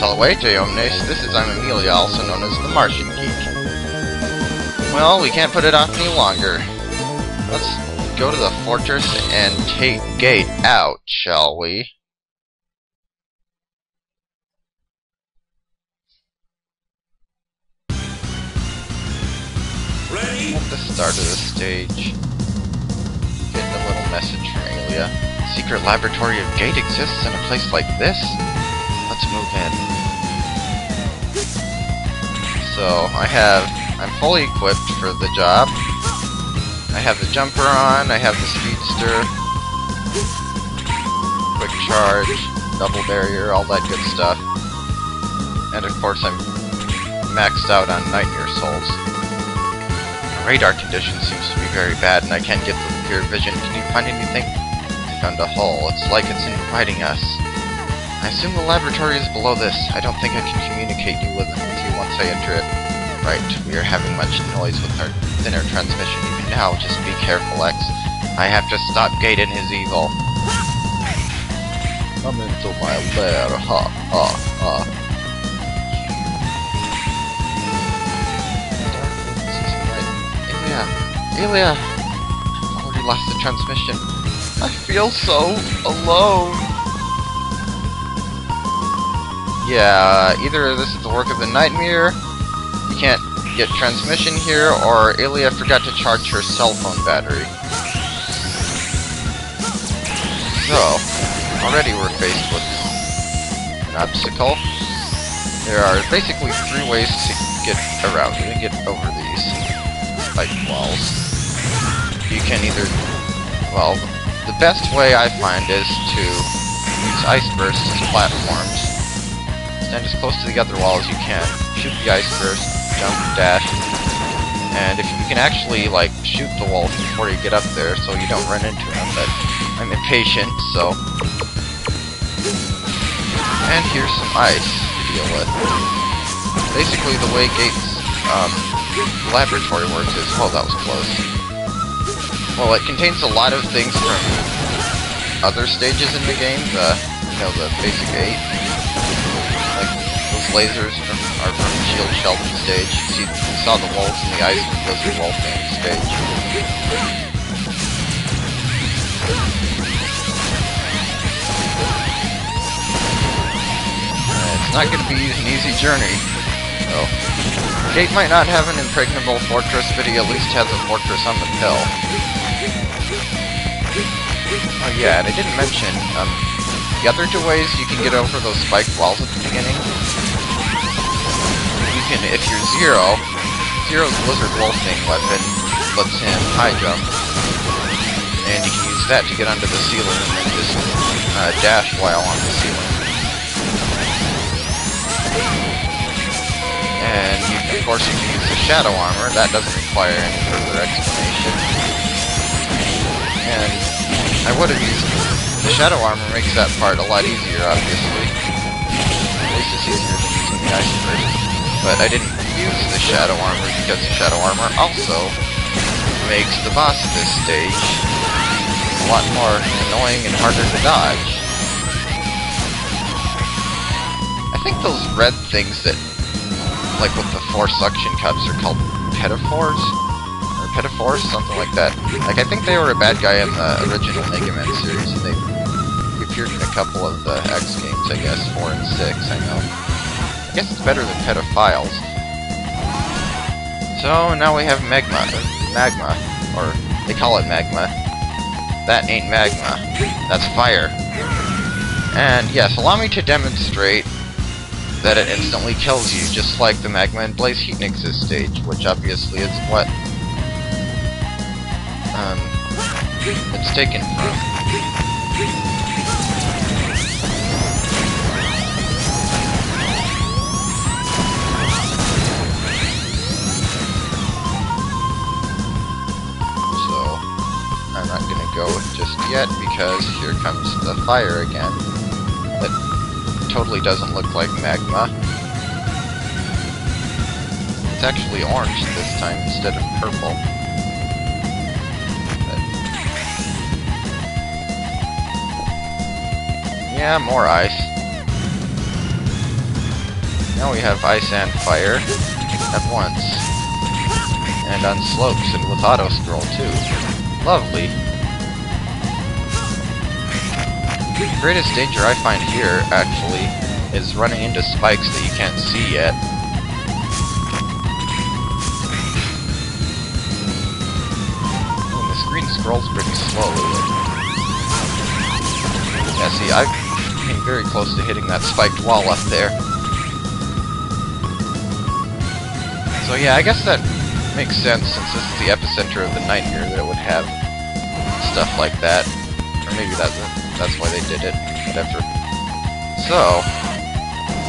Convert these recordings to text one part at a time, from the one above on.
Salvete omnes, this is I'm Amelia, also known as TheMartianGeek. Well, we can't put it off any longer. Let's go to the fortress and take Gate out, shall we? Ready? At the start of the stage, getting a little message from Amelia. Secret laboratory of Gate exists in a place like this? Let's move in. So, I'm fully equipped for the job. I have the jumper on, I have the speedster, quick charge, double barrier, all that good stuff. And of course I'm maxed out on Nightmare Souls. The radar condition seems to be very bad and I can't get the clear vision. Can you find anything? I found a hole. It's like it's inviting us. I assume the laboratory is below this. I don't think I can communicate with you once I enter it. Right, we are having much noise within our transmission even now. Just be careful, X. I have to stop Gate and his evil. Come into my lair, ha, ha, ha. Amelia! I've already lost the transmission. I feel so alone. Yeah, either this is the work of the Nightmare, you can't get transmission here, or Amelia forgot to charge her cell phone battery. So, already we're faced with an obstacle. There are basically 3 ways to get around. You can get over these spike walls. You can either, well, the best way I find is to use ice bursts as platforms. Stand as close to the other wall as you can. Shoot the ice burst, jump, dash, and if you can actually like shoot the walls before you get up there, so you don't run into them. But I'm impatient, so. And here's some ice to deal with. Basically, the way Gate's laboratory works is, well, that was close. Well, it contains a lot of things from other stages in the game. The basic 8. Lasers are from Shield Shelton stage. You saw the wolves in the ice, those are Wolfgang stage. It's not going to be an easy journey. So, Gate might not have an impregnable fortress, but he at least has a fortress on the pill. Oh yeah, and I didn't mention, the other 2 ways you can get over those spiked walls at the beginning. If you're Zero's Lizard Wolfing weapon lets him high jump, and you can use that to get onto the ceiling and then just dash while on the ceiling. And of course you can use the Shadow Armor. That doesn't require any further explanation. And I would have used the Shadow Armor, makes that part a lot easier, obviously. At least it's easier than using the Ice Burst. But I didn't use the Shadow Armor because the Shadow Armor also makes the boss of this stage a lot more annoying and harder to dodge. I think those red things that, like with the 4 suction cups, are called pedophores? Or pedophores? Something like that. Like, I think they were a bad guy in the original Mega Man series, and they appeared in a couple of the X games, I guess, 4 and 6, I know. I guess it's better than pedophiles. So now we have magma, or they call it magma. That ain't magma. That's fire. And yes, allow me to demonstrate that it instantly kills you, just like the Magma and Blaze Heat Nix's stage, which obviously is what it's taken from. I'm not going to go just yet because here comes the fire again. That totally doesn't look like magma. It's actually orange this time instead of purple. But yeah, more ice. Now we have ice and fire at once. And on slopes and with auto scroll too. Lovely. The greatest danger I find here, actually, is running into spikes that you can't see yet. And the screen scrolls pretty slowly. Yeah, see, I came very close to hitting that spiked wall up there. So yeah, I guess that makes sense, since this is the epicenter of the nightmare, that it would have stuff like that. Or maybe that's why they did it. Whatever. So,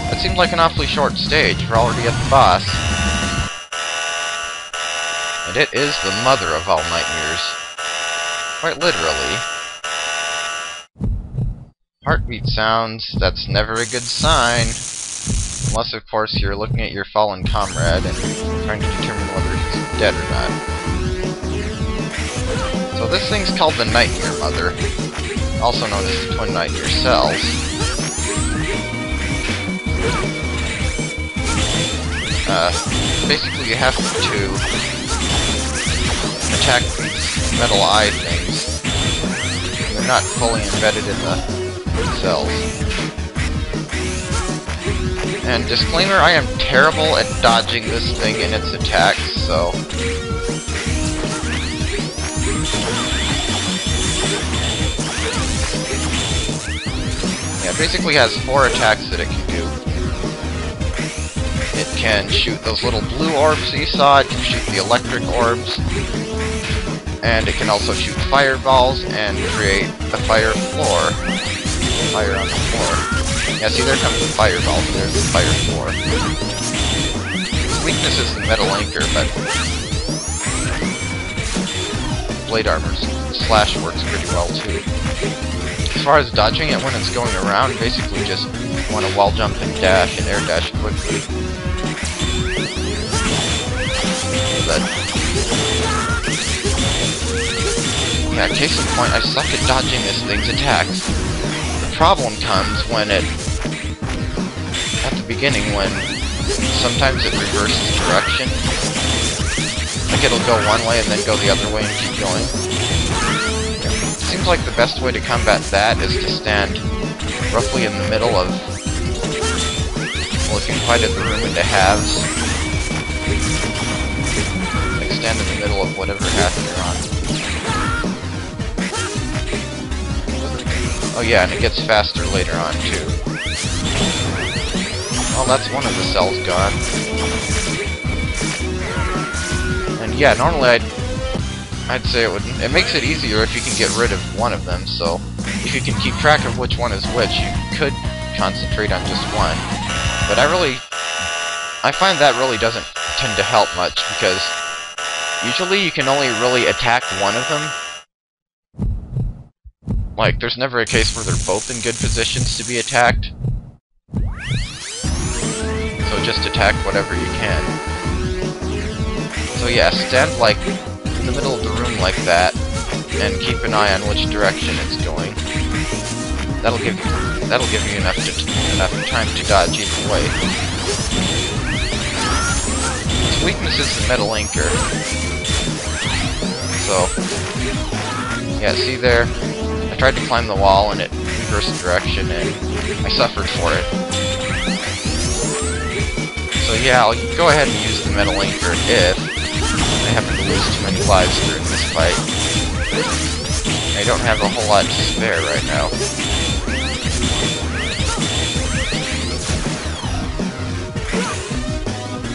that seemed like an awfully short stage. We're already at the boss. And it is the mother of all nightmares. Quite literally. Heartbeat sounds, that's never a good sign. Unless, of course, you're looking at your fallen comrade and trying to determine whether he's dead or not. So this thing's called the Nightmare Mother, also known as the Twin Nightmare Cells. Basically you have to attack these metal eye things. They're not fully embedded in the cells. And disclaimer, I am terrible at dodging this thing in its attacks, so... Yeah, it basically has 4 attacks that it can do. It can shoot those little blue orbs that you saw, it can shoot the electric orbs, and it can also shoot fireballs and create a fire floor. Fire on the floor. Yeah, see, there comes the fireball, there's the fire floor. Its weakness is the metal anchor, but blade armor's slash works pretty well too. As far as dodging it when it's going around, basically just want to wall jump and dash and air dash quickly. But yeah, case in point, I suck at dodging this thing's attacks. The problem comes when at the beginning, when sometimes it reverses direction. Like it'll go one way and then go the other way and keep going. It seems like the best way to combat that is to stand roughly in the middle of... Well, if you divided the room into halves, like stand in the middle of whatever half you're on. Oh yeah, and it gets faster later on, too. Well, that's one of the cells gone. And yeah, normally I'd say it makes it easier if you can get rid of one of them, so if you can keep track of which one is which, you could concentrate on just one. But I find that really doesn't tend to help much, because usually you can only really attack one of them. Like, there's never a case where they're both in good positions to be attacked. So just attack whatever you can. So yeah, stand like in the middle of the room like that, and keep an eye on which direction it's going. That'll give you enough time to dodge either way. Its weakness is the metal anchor. So yeah, see there? I tried to climb the wall and it reversed direction and I suffered for it. So yeah, I'll go ahead and use the metal anchor if I happen to lose too many lives during this fight. I don't have a whole lot to spare right now.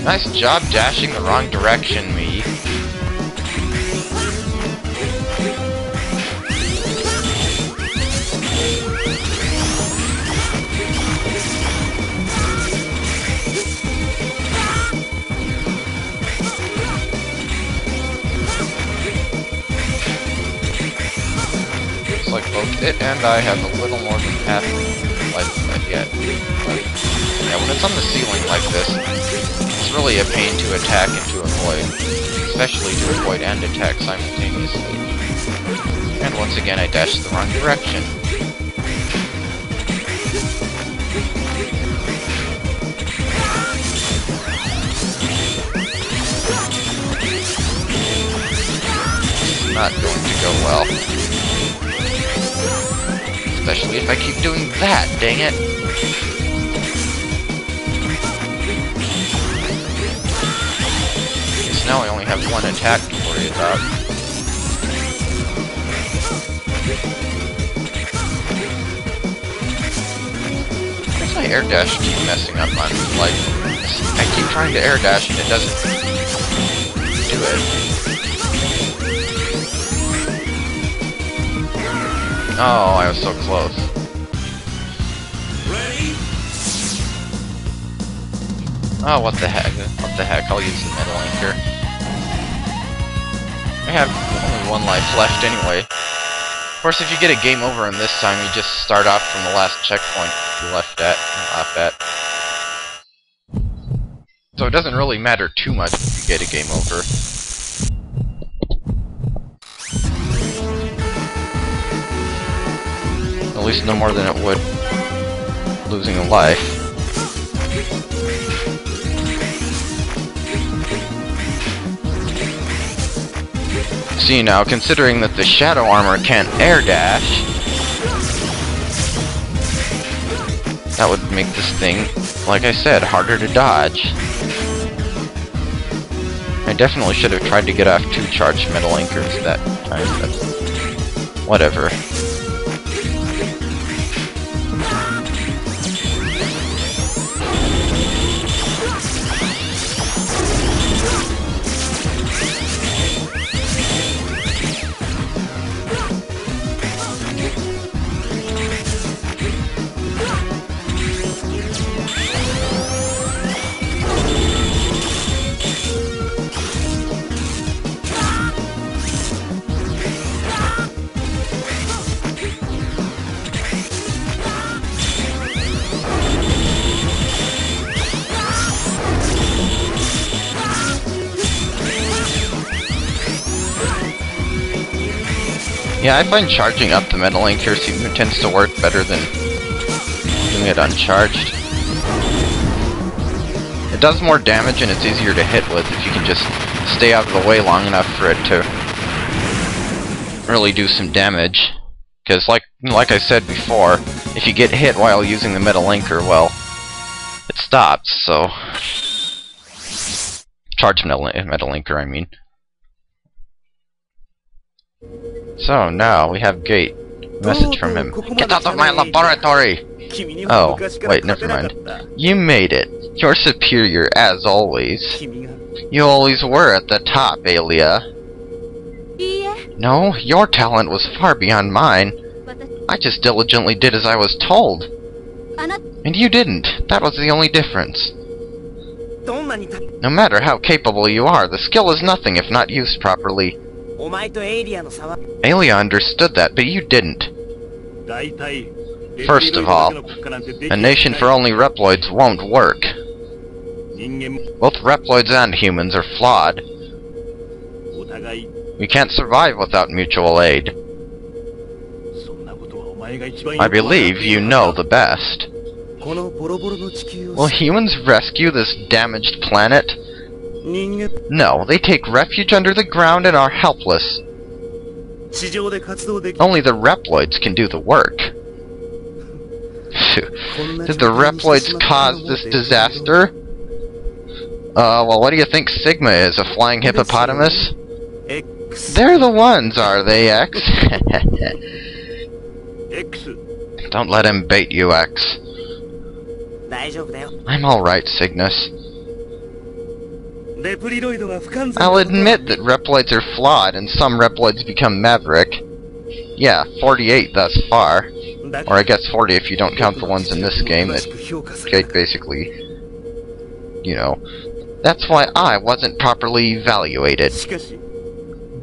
Nice job dashing the wrong direction, me. Like both it and I have a little more than half life yet. But yeah, when it's on the ceiling like this, it's really a pain to attack and to avoid. Especially to avoid and attack simultaneously. And once again I dashed the wrong direction. not going to go well. Especially if I keep doing that, dang it. Because now I only have one attack to worry about. My air dash keep messing up on me. Like, I keep trying to air dash and it doesn't do it. Oh, I was so close. Oh, what the heck? What the heck? I'll use the metal anchor. I have only one life left anyway. Of course, if you get a game over in this time, you just start off from the last checkpoint you left at and off at. So it doesn't really matter too much if you get a game over. At least no more than it would losing a life. See now, considering that the Shadow Armor can't air dash, that would make this thing, like I said, harder to dodge. I definitely should have tried to get off 2 charged metal anchors that time, but whatever. Yeah, I find charging up the metal anchor tends to work better than doing it uncharged. It does more damage and it's easier to hit with if you can just stay out of the way long enough for it to really do some damage. Because like I said before, if you get hit while using the metal anchor, well, it stops, so... Charged metal anchor, I mean. So now we have Gate. Message from him. Get out of my laboratory! Oh, wait, never mind. You made it. You're superior, as always. You always were at the top, Alia. No, your talent was far beyond mine. I just diligently did as I was told. And you didn't. That was the only difference. No matter how capable you are, the skill is nothing if not used properly. Alia understood that, but you didn't. First of all, a nation for only Reploids won't work. Both Reploids and humans are flawed. We can't survive without mutual aid. I believe you know the best. Will humans rescue this damaged planet? No, they take refuge under the ground and are helpless. Only the Reploids can do the work. Did the Reploids cause this disaster? Well, what do you think Sigma is? A flying hippopotamus? They're the ones, are they, X? Don't let him bait you, X. I'm alright, Cygnus. I'll admit that Reploids are flawed, and some Reploids become Maverick. Yeah, 48 thus far. Or I guess 40 if you don't count the ones in this game that Gate basically... You know. That's why I wasn't properly evaluated.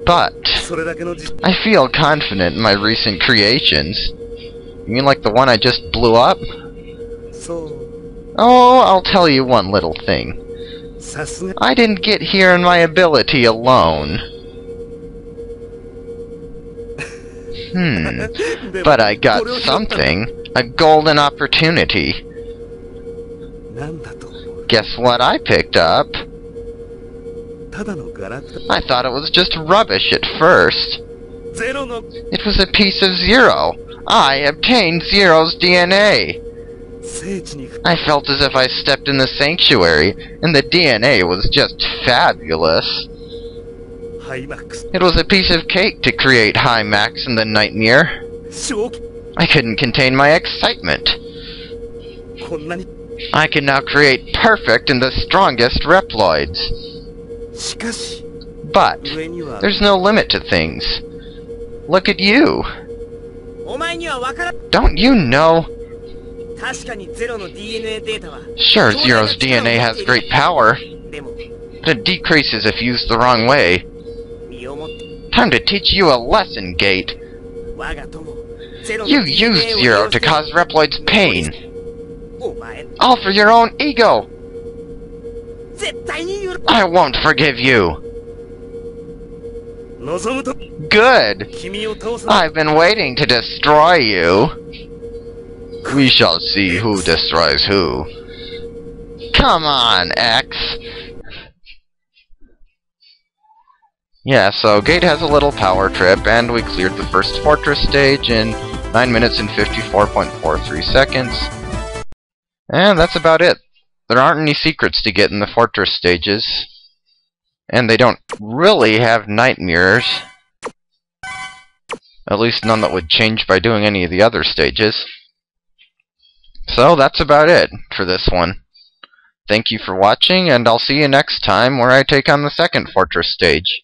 But I feel confident in my recent creations. You mean like the one I just blew up? Oh, I'll tell you one little thing. I didn't get here in my ability alone. But I got something. A golden opportunity. Guess what I picked up? I thought it was just rubbish at first. It was a piece of Zero. I obtained Zero's DNA. I felt as if I stepped in the sanctuary, and the DNA was just fabulous. It was a piece of cake to create High Max and the Nightmare. I couldn't contain my excitement. I can now create perfect and the strongest Reploids. But there's no limit to things. Look at you. Don't you know? Sure, Zero's DNA has great power, but it decreases if used the wrong way. Time to teach you a lesson, Gate. You used Zero to cause Reploids pain. All for your own ego. I won't forgive you. Good. I've been waiting to destroy you. We shall see who destroys who. Come on, X. Yeah, so Gate has a little power trip, and we cleared the first fortress stage in 9 minutes and 54.43 seconds. And that's about it. There aren't any secrets to get in the fortress stages. And they don't really have night mirrors. At least none that would change by doing any of the other stages. So that's about it for this one. Thank you for watching, and I'll see you next time where I take on the second fortress stage.